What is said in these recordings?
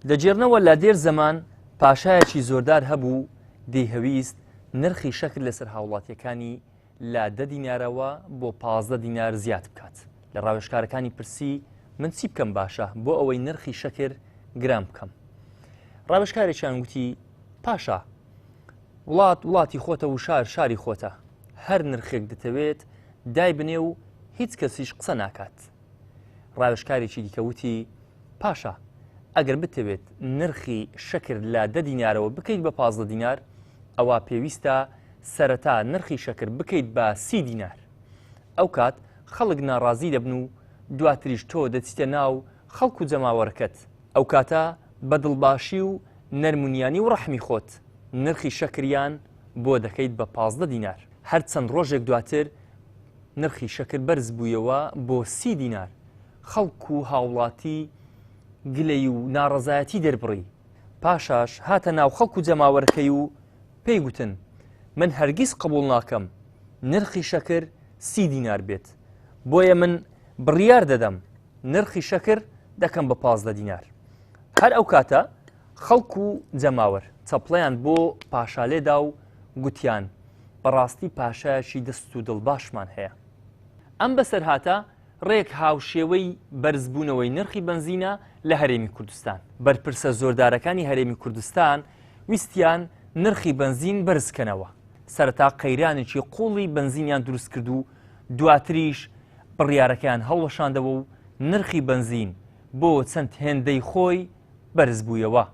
دەجێڕنەوە لە دێر زەمان پاشایەکی زۆردار هەبوو دەیهەویست نرخی شەکر لەسەر هاوڵاتیەکانی لە 10 دینارەوە بۆ 15 دینار زیاد بکات. لە ڕاوێژکارەکانی پرسی من چی بکەم باشە بۆ ئەوەی نرخی شەکر گران بکەم. ڕاوێژکارێکیان وتی پاشا وڵاتی خۆتە و شاری خۆتە، هەر نرخێک دەتەوێت دای بنێ و هیچ کەسیش قسە ناکات. ڕاوێژکارێکی دیکەوتی پاشا ئەگەر بتەوێت نرخی شەکر لە 10 دینارەوە بکەیت بە 15 دینار ئەوە پێویستە سەرەتا نرخی شەکر بکەیت بە 30 دینار. ئەو کات خەڵک ناڕازی دەبن و دواتریش تۆ دەچیتە ناو خەڵک و جەماوەرەکەت. ئەو کاتە بە دڵباشی و نەرمونیانی و ڕەحمی خۆت نرخی شەکریان بۆ دەکەیت بە 15 دینار. هەر چەند ڕۆژێک دواتر نرخی شەکر بەرز بوویەوە بۆ 30 دینار. خەڵک و هاوڵاتی گلەی و ناڕەزایەتی دەربڕی. پاشاش هاتە ناو خەڵک و جەماوەرەکەی و پێی گوتن من هەرگیز قبول ناکەم نرخی شەکر 30 دینار بێت، بۆیە من بڕیار دەدەم نرخی شەکر دەکەم بە 15 دینار. هەر ئەو کاتە خەڵک و جەماوەر چەپڵەیان بۆ پاشا لێدا و گوتیان بەڕاستی پاشایەکی دەست و دڵباشمان هەیە. ئەم بەسەر هاتە ڕێک هاوشێوەی بەرزبوونەوەی نرخی بنزینە لە هەرێمی کوردستان. بەرپرسە زۆردارەکانی هەرێمی کوردستان ویستیان نرخی بنزین بەرزکەنەوە. سەرەتا قەیرانێکی قوڵی بنزینیان دروست کرد و دواتریش بڕیارەکەیان هەڵوەشاندەوە و نرخی بنزین بۆ چەند هێندەی خۆی بەرز بوویەوە.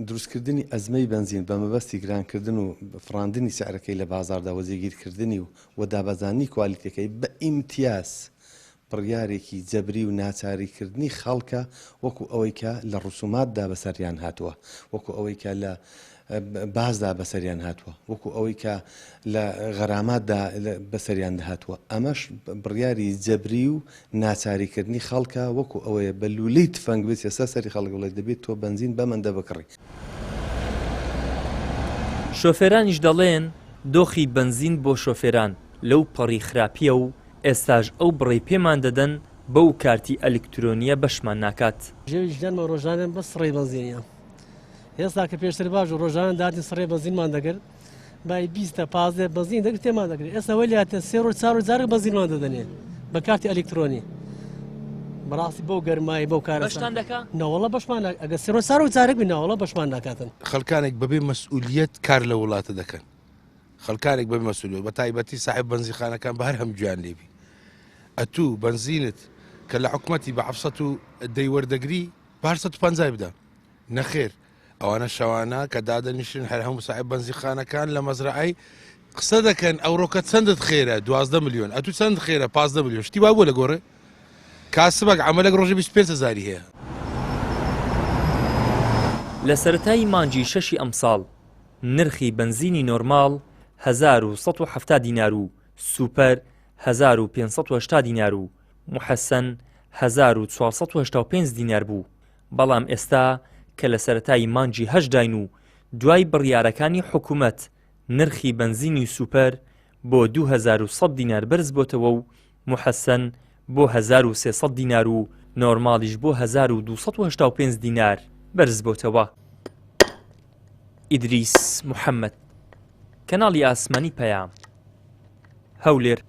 دروستکردنی ئەزمەی بنزین بە مەبەستی گرانکردن و فڕاندنی سعرەکەی لە بازاردا وەجێگیرکردنی و دابەزانی کوالیتەکەی بە ئیمتیاز بڕیارێکی جەبری و ناچاریکردنی خەڵکە وەکو ئەوەی کە لە ڕسوماتدا بەسەریان هاتووە، وەکو ئەوەی کە لە بازدا بەسەریان هاتووە، وەکو ئەوەی کە لە غەراماتدا بەسەریان داهاتووە. ئەمەش بڕیاری جەبری و ناچاریکردنی خەڵکە وەکو ئەوەیە بە لولەی تفەنگ بێت ئێستا سەری خەڵک بڵێت دەبێت تۆ بنزین بەمەندە بکڕی. شۆفێرانیش دەڵێن دۆخی بنزین بۆ شۆفێران لەو پەڕی خراپیە و ئێستاش ئەو بڕی پێمان دەدەن بەو کارتی ئەلکترۆنیە بەشمان ناکات. ژێویشدانمە ڕۆژانم بە سڕێ بنزینە. ئێستا کە پێشتر باش و ڕۆژان داتی سڕێ بنزینمان دەگرت بای 20 15 بنزین دەگرت تێمان دەگرێت. ئێستا وەلی هاتە 3 ڕۆژ 4 جارێک بنزینمان دەدەنێ بە کارتی ئەلکترۆنی. بەڕاستی بەو گەرمایی بەو کارە بەشتان دەکات؟ نەوەڵە بەشمان ئەگەر 3 ڕۆژ 4 جارێک بێ ناوەڵە بەشمان ناکاتن. خەڵکانێک بەبێ مەسئولیت کار لە وڵاتە دەکەن. خەڵکانێک بەبێ مەسئولیت بە تایبەتی صاحب بنزینخانەکان بە هەر هەم گویان لێبی. ئەتوو بنزینت کە لە حکومەتی بە 700 دەیوەردەگری بە 850 بدە. نەخێر ئەوانە شەوانە کە دادەنیشن هەر هەموو صاحب بنزینخانەکان لە مەزرعەی قسە دەکەن ئەوڕۆکە چەندت خێرە 12 ملیۆن، ئەتوو چەند خێرە 15 ملیۆن. شتی وا بۆ لە گۆڕێ کاسبک عملێک ڕۆژی 25,000 هەیە. لە سەرەتای مانجی 6 ئەمساڵ نرخی بنزینی نۆرماڵ 1170 دینار و سوپەر 1580 دینار و محەسەن 1485 دینار بوو. بەڵام ئێستا کە لە سەرەتای مانجی 8 داین و دوای بڕیارەکانی حکوومەت نرخی بنزینی سوپەر بۆ 2100 دینار بەرز بۆتەوە و محەسەن بۆ 1300 دینار و نۆرماڵیش بۆ 1285 دینار بەرز بۆتەوە. ئیدریس محەممەد، کەناڵی ئاسمانی پەیام، هەولێر.